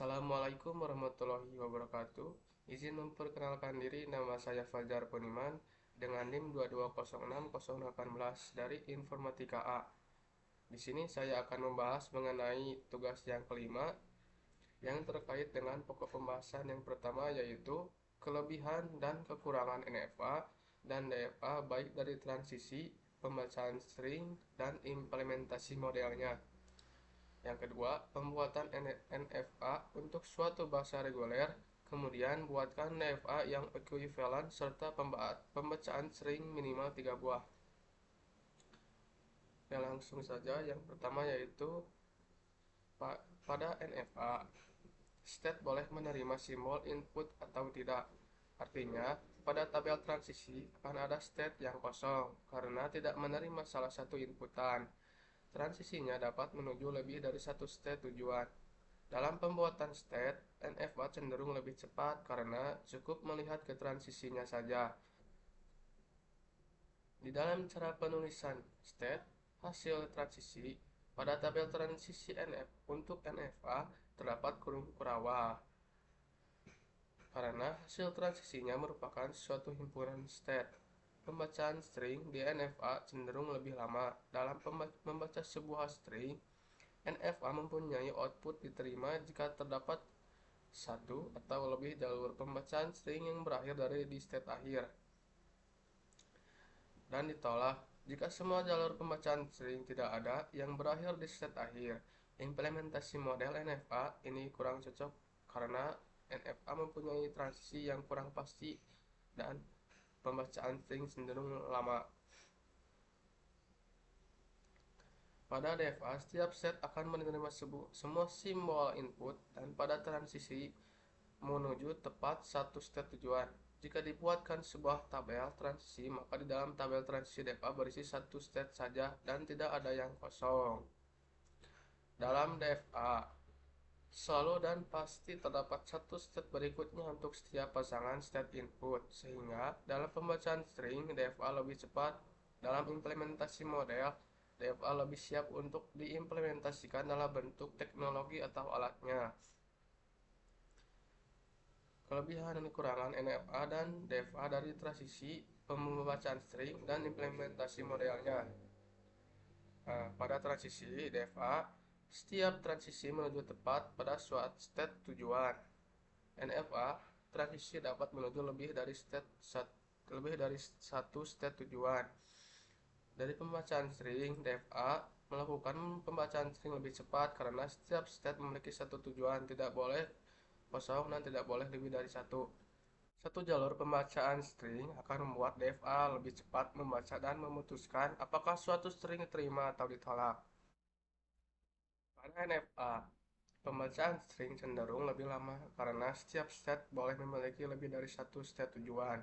Assalamualaikum warahmatullahi wabarakatuh. Izin memperkenalkan diri, nama saya Fajar Poniman dengan NIM 2206018 dari Informatika A. Di sini saya akan membahas mengenai tugas yang kelima yang terkait dengan pokok pembahasan yang pertama, yaitu kelebihan dan kekurangan NFA dan DFA baik dari transisi, pembacaan string, dan implementasi modelnya. Yang kedua, pembuatan NFA untuk suatu bahasa reguler, kemudian buatkan NFA yang ekuivalen serta pembacaan string minimal 3 buah. Ya, langsung saja. Yang pertama yaitu pada NFA, state boleh menerima simbol input atau tidak. Artinya, pada tabel transisi akan ada state yang kosong karena tidak menerima salah satu inputan. Transisinya dapat menuju lebih dari satu state tujuan. Dalam pembuatan state, NFA cenderung lebih cepat karena cukup melihat ke transisinya saja. Di dalam cara penulisan state, hasil transisi, pada tabel transisi untuk NFA terdapat kurung kurawal karena hasil transisinya merupakan suatu himpunan state. Pembacaan string di NFA cenderung lebih lama. Dalam membaca sebuah string, NFA mempunyai output diterima jika terdapat satu atau lebih jalur pembacaan string yang berakhir dari di state akhir, dan ditolak jika semua jalur pembacaan string tidak ada yang berakhir di state akhir. Implementasi model NFA ini kurang cocok karena NFA mempunyai transisi yang kurang pasti dan pembacaan string cenderung lama. Pada DFA, setiap set akan menerima semua simbol input dan pada transisi menuju tepat satu state tujuan. Jika dibuatkan sebuah tabel transisi, maka di dalam tabel transisi DFA berisi satu state saja dan tidak ada yang kosong. Dalam DFA, selalu dan pasti terdapat satu state berikutnya untuk setiap pasangan state input, sehingga dalam pembacaan string, DFA lebih cepat. Dalam implementasi model, DFA lebih siap untuk diimplementasikan dalam bentuk teknologi atau alatnya. Kelebihan dan kekurangan NFA dan DFA dari transisi, pembacaan string, dan implementasi modelnya. Pada transisi DFA, setiap transisi menuju tepat pada suatu state tujuan. NFA, transisi dapat menuju lebih dari satu state tujuan. Dari pembacaan string, DFA melakukan pembacaan string lebih cepat karena setiap state memiliki satu tujuan, tidak boleh kosong dan tidak boleh lebih dari satu. Satu jalur pembacaan string akan membuat DFA lebih cepat membaca dan memutuskan apakah suatu string diterima atau ditolak. Pada NFA, pembacaan string cenderung lebih lama karena setiap state boleh memiliki lebih dari satu state tujuan.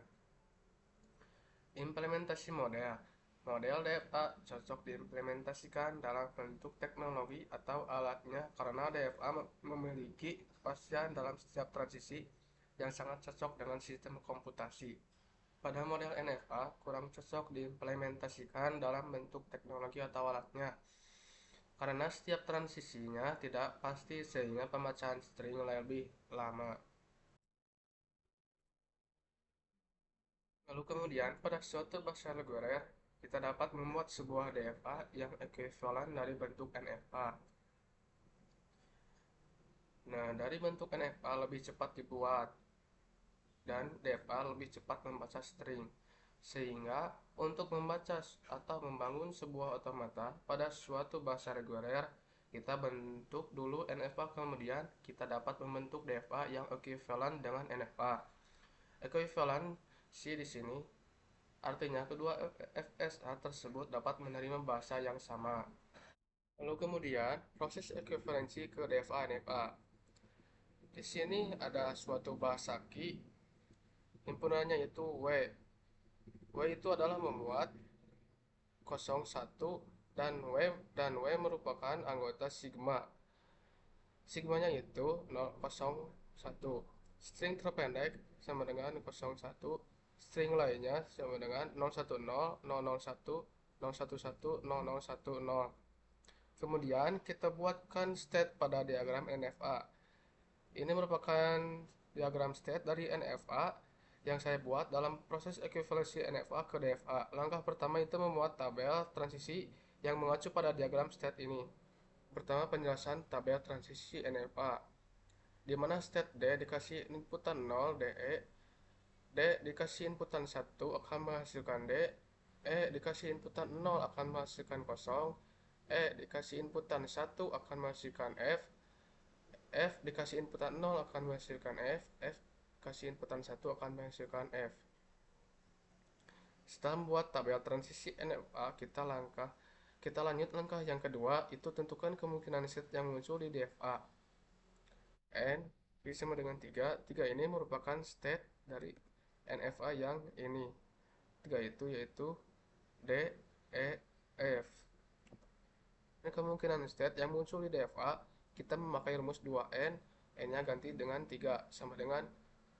Implementasi model. Model DFA cocok diimplementasikan dalam bentuk teknologi atau alatnya karena DFA memiliki kepastian dalam setiap transisi yang sangat cocok dengan sistem komputasi. Pada model NFA kurang cocok diimplementasikan dalam bentuk teknologi atau alatnya karena setiap transisinya tidak pasti sehingga pembacaan string lebih lama. Lalu kemudian pada suatu bahasa reguler, kita dapat membuat sebuah DFA yang ekuivalen dari bentuk NFA. Nah, dari bentuk NFA lebih cepat dibuat dan DFA lebih cepat membaca string. Sehingga untuk membaca atau membangun sebuah otomata pada suatu bahasa reguler, kita bentuk dulu NFA, kemudian kita dapat membentuk DFA yang ekuivalen dengan NFA. Ekuivalensi di sini artinya kedua FSA tersebut dapat menerima bahasa yang sama. Lalu kemudian proses ekuivalensi ke DFA NFA. Di sini ada suatu bahasa key, himpunannya itu W. W itu adalah membuat 01 dan W merupakan anggota sigma. Sigmanya itu 001. String terpendek sama dengan 01. String lainnya sama dengan 010, 001, 011, 0010. Kemudian kita buatkan state pada diagram NFA. Ini merupakan diagram state dari NFA yang saya buat dalam proses ekuivalensi NFA ke DFA. Langkah pertama itu membuat tabel transisi yang mengacu pada diagram state ini. Pertama, penjelasan tabel transisi NFA, di mana state D dikasih inputan 0 DE, D dikasih inputan 1 akan menghasilkan D, E dikasih inputan 0 akan menghasilkan kosong, E dikasih inputan 1 akan menghasilkan F dikasih inputan 0 akan menghasilkan F kasih inputan 1 akan menghasilkan F. Setelah membuat tabel transisi NFA, kita lanjut langkah yang kedua, itu tentukan kemungkinan state yang muncul di DFA. N sama dengan 3. 3 ini merupakan state dari NFA yang ini. 3 itu yaitu D, E, F. Dan kemungkinan state yang muncul di DFA, kita memakai rumus 2N, N-nya ganti dengan 3, sama dengan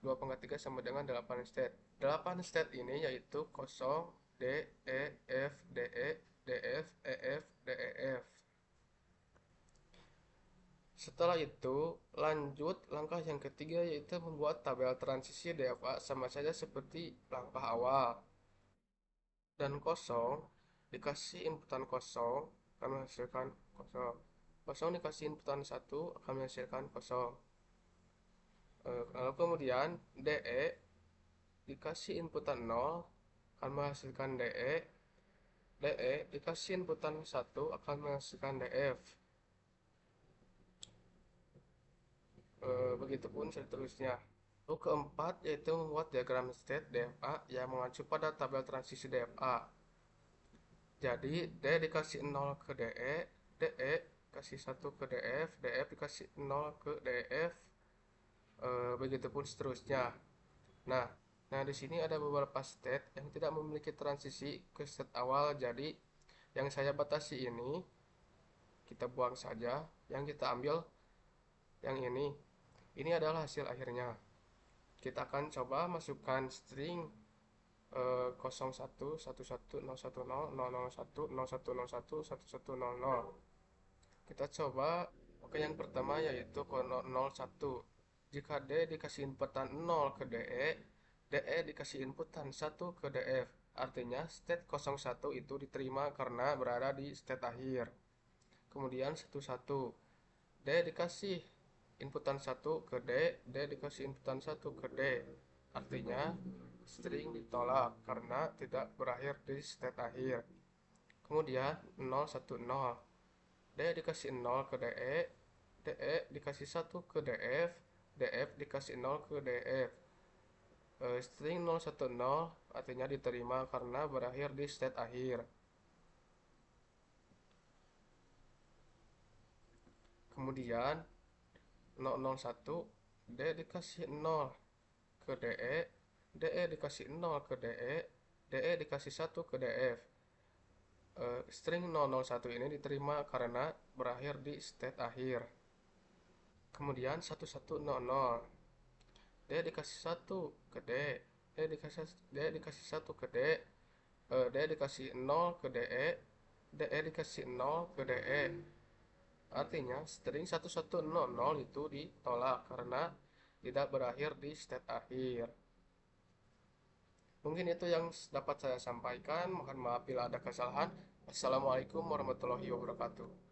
2/3 sama dengan 8 state. 8 state ini yaitu 0, D, E, F, DE, DF, EF, DEF. Setelah itu, lanjut langkah yang ketiga yaitu membuat tabel transisi DFA sama saja seperti langkah awal. Dan kosong dikasih inputan kosong akan menghasilkan kosong. Kosong dikasih inputan 1 akan menghasilkan kosong. Lalu kemudian DE dikasih inputan 0 akan menghasilkan DE. DE dikasih inputan 1 akan menghasilkan DF. Begitupun seterusnya. Lalu keempat yaitu membuat diagram state DFA yang mengacu pada tabel transisi DFA. Jadi D dikasih 0 ke DE, DE kasih 1 ke DF, DF dikasih 0 ke DF, begitupun seterusnya. Nah, di sini ada beberapa state yang tidak memiliki transisi ke state awal. Jadi yang saya batasi ini kita buang saja. Yang kita ambil yang ini. Ini adalah hasil akhirnya. Kita akan coba masukkan string 01 11 010 001 0101 1100. Kita coba oke, yang pertama yaitu 01. Jika D dikasih inputan 0 ke DE, DE dikasih inputan 1 ke DF. Artinya state 01 itu diterima karena berada di state akhir. Kemudian 11. D dikasih inputan 1 ke D, D dikasih inputan 1 ke D. Artinya string ditolak karena tidak berakhir di state akhir. Kemudian 010. D dikasih 0 ke DE, DE dikasih 1 ke DF, DF dikasih 0 ke DF. String 010 artinya diterima karena berakhir di state akhir. Kemudian 001, D dikasih 0 ke DE, DE dikasih 0 ke DE, DE dikasih 1 ke DF. String 001 ini diterima karena berakhir di state akhir. Kemudian 1100, D dikasih 1 ke D, D dikasih 1 ke D, D dikasih 0 ke DE, DE dikasih 0 ke DE. Artinya string 1100 itu ditolak karena tidak berakhir di state akhir. Mungkin itu yang dapat saya sampaikan. Mohon maaf bila ada kesalahan. Assalamualaikum warahmatullahi wabarakatuh.